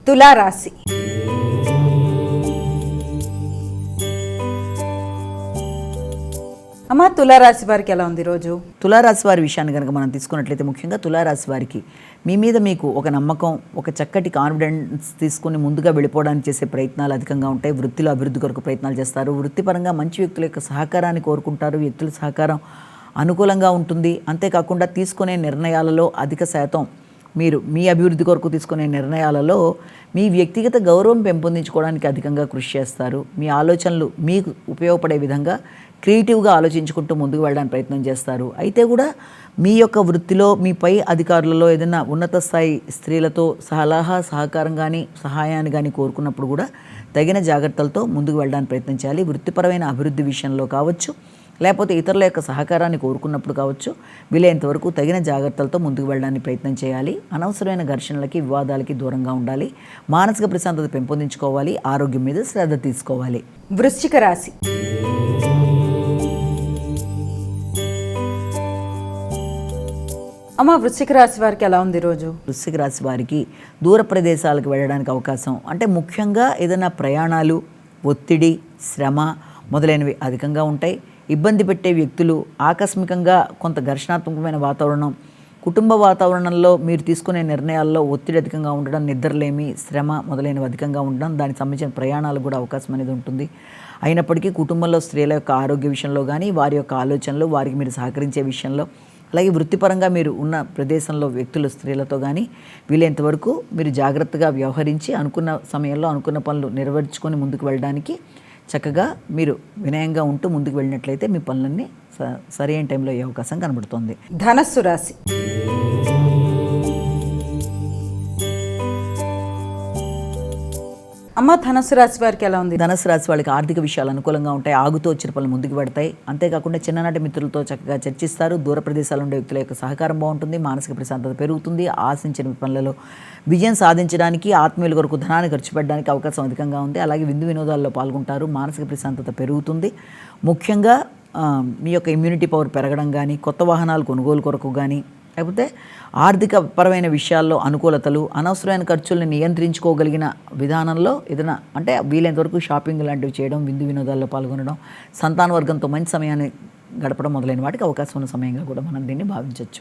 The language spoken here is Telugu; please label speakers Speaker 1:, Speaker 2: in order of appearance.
Speaker 1: తులారాశి. అమ్మ, తులారాశి వారికి ఎలా ఉంది రోజు?
Speaker 2: తులారాశి వారి విషయాన్ని కనుక మనం తీసుకున్నట్లయితే ముఖ్యంగా తులారాశి వారికి మీ మీద మీకు ఒక నమ్మకం, ఒక చక్కటి కాన్ఫిడెన్స్ తీసుకుని ముందుగా వెళ్ళిపోవడానికి చేసే ప్రయత్నాలు అధికంగా ఉంటాయి. వృత్తిలో అభివృద్ధి కొరకు ప్రయత్నాలు చేస్తారు. వృత్తిపరంగా మంచి వ్యక్తుల యొక్క సహకారాన్ని కోరుకుంటారు. వ్యక్తుల సహకారం అనుకూలంగా ఉంటుంది. అంతేకాకుండా తీసుకునే నిర్ణయాలలో అధిక శాతం మీరు మీ అభివృద్ధి కొరకు తీసుకునే నిర్ణయాలలో మీ వ్యక్తిగత గౌరవం పెంపొందించుకోవడానికి అధికంగా కృషి చేస్తారు. మీ ఆలోచనలు మీకు ఉపయోగపడే విధంగా క్రియేటివ్గా ఆలోచించుకుంటూ ముందుకు వెళ్ళడానికి ప్రయత్నం చేస్తారు. అయితే కూడా మీ యొక్క వృత్తిలో మీ పై అధికారులలో ఏదైనా ఉన్నత స్థాయి స్త్రీలతో సహకారం కానీ సహాయాన్ని కానీ కోరుకున్నప్పుడు కూడా తగిన జాగ్రత్తలతో ముందుకు వెళ్ళడానికి ప్రయత్నం చేయాలి. వృత్తిపరమైన అభివృద్ధి విషయంలో కావచ్చు, లేకపోతే ఇతరుల యొక్క సహకారాన్ని కోరుకున్నప్పుడు కావచ్చు, వీలైనంత వరకు తగిన జాగ్రత్తలతో ముందుకు వెళ్ళడానికి ప్రయత్నం చేయాలి. అనవసరమైన ఘర్షణలకి, వివాదాలకి దూరంగా ఉండాలి. మానసిక ప్రశాంతత పెంపొందించుకోవాలి. ఆరోగ్యం మీద శ్రద్ధ తీసుకోవాలి.
Speaker 1: వృశ్చిక రాశి. అమ్మ, వృశ్చిక రాశి వారికి ఎలా ఉంది రోజు?
Speaker 2: వృశ్చిక రాశి వారికి దూర ప్రదేశాలకు వెళ్ళడానికి అవకాశం, అంటే ముఖ్యంగా ఏదైనా ప్రయాణాలు, ఒత్తిడి, శ్రమ మొదలైనవి అధికంగా ఉంటాయి. ఇబ్బంది పెట్టే వ్యక్తులు, ఆకస్మికంగా కొంత ఘర్షణాత్మకమైన వాతావరణం, కుటుంబ వాతావరణంలో మీరు తీసుకునే నిర్ణయాల్లో ఒత్తిడి అధికంగా ఉండడం, నిద్రలేమి, శ్రమ మొదలైనవి అధికంగా ఉండడం, దానికి సంబంధించిన ప్రయాణాలు కూడా అవకాశం అనేది ఉంటుంది. అయినప్పటికీ కుటుంబంలో స్త్రీల యొక్క ఆరోగ్య విషయంలో కానీ, వారి యొక్క ఆలోచనలు, వారికి మీరు సహకరించే విషయంలో, అలాగే వృత్తిపరంగా మీరు ఉన్న ప్రదేశంలో వ్యక్తులు, స్త్రీలతో కానీ వీలైనంత వరకు మీరు జాగ్రత్తగా వ్యవహరించి అనుకున్న సమయంలో అనుకున్న పనులు నెరవేర్చుకొని ముందుకు వెళ్ళడానికి చక్కగా మీరు వినయంగా ఉంటూ ముందుకు వెళ్ళినట్లయితే మీ పనులన్నీ సరైన టైంలో అయ్యే అవకాశం కనబడుతుంది.
Speaker 1: ధనస్సు రాశి. అమ్మ, ధనస్సు రాశి వారికి ఎలా ఉంది?
Speaker 2: ధనస్సు రాశి వాళ్ళకి ఆర్థిక విషయాలు అనుకూలంగా ఉంటాయి. ఆగుతూ వచ్చిన పనులు ముందుకు పెడతాయి. అంతేకాకుండా చిన్ననాటి మిత్రులతో చక్కగా చర్చిస్తారు. దూర ప్రదేశాల ఉండే వ్యక్తుల యొక్క సహకారం బాగుంటుంది. మానసిక ప్రశాంతత పెరుగుతుంది. ఆశించిన పనులలో విజయం సాధించడానికి, ఆత్మీయుల కొరకు ధనాన్ని ఖర్చు పెట్టడానికి అవకాశం అధికంగా ఉంది. అలాగే విందు వినోదాల్లో పాల్గొంటారు. మానసిక ప్రశాంతత పెరుగుతుంది. ముఖ్యంగా మీ యొక్క ఇమ్యూనిటీ పవర్ పెరగడం కానీ, కొత్త వాహనాలు కొనుగోలు కొరకు కానీ, లేకపోతే ఆర్థిక పరమైన విషయాల్లో అనుకూలతలు, అనవసరమైన ఖర్చుల్ని నియంత్రించుకోగలిగిన విధానంలో ఏదైనా, అంటే వీలైనంత వరకు షాపింగ్ లాంటివి చేయడం, విందు వినోదాల్లో పాల్గొనడం, సంతాన వర్గంతో మంచి సమయాన్ని గడపడం మొదలైన వాటికి అవకాశం ఉన్న సమయంగా కూడా మనం దీన్ని భావించవచ్చు.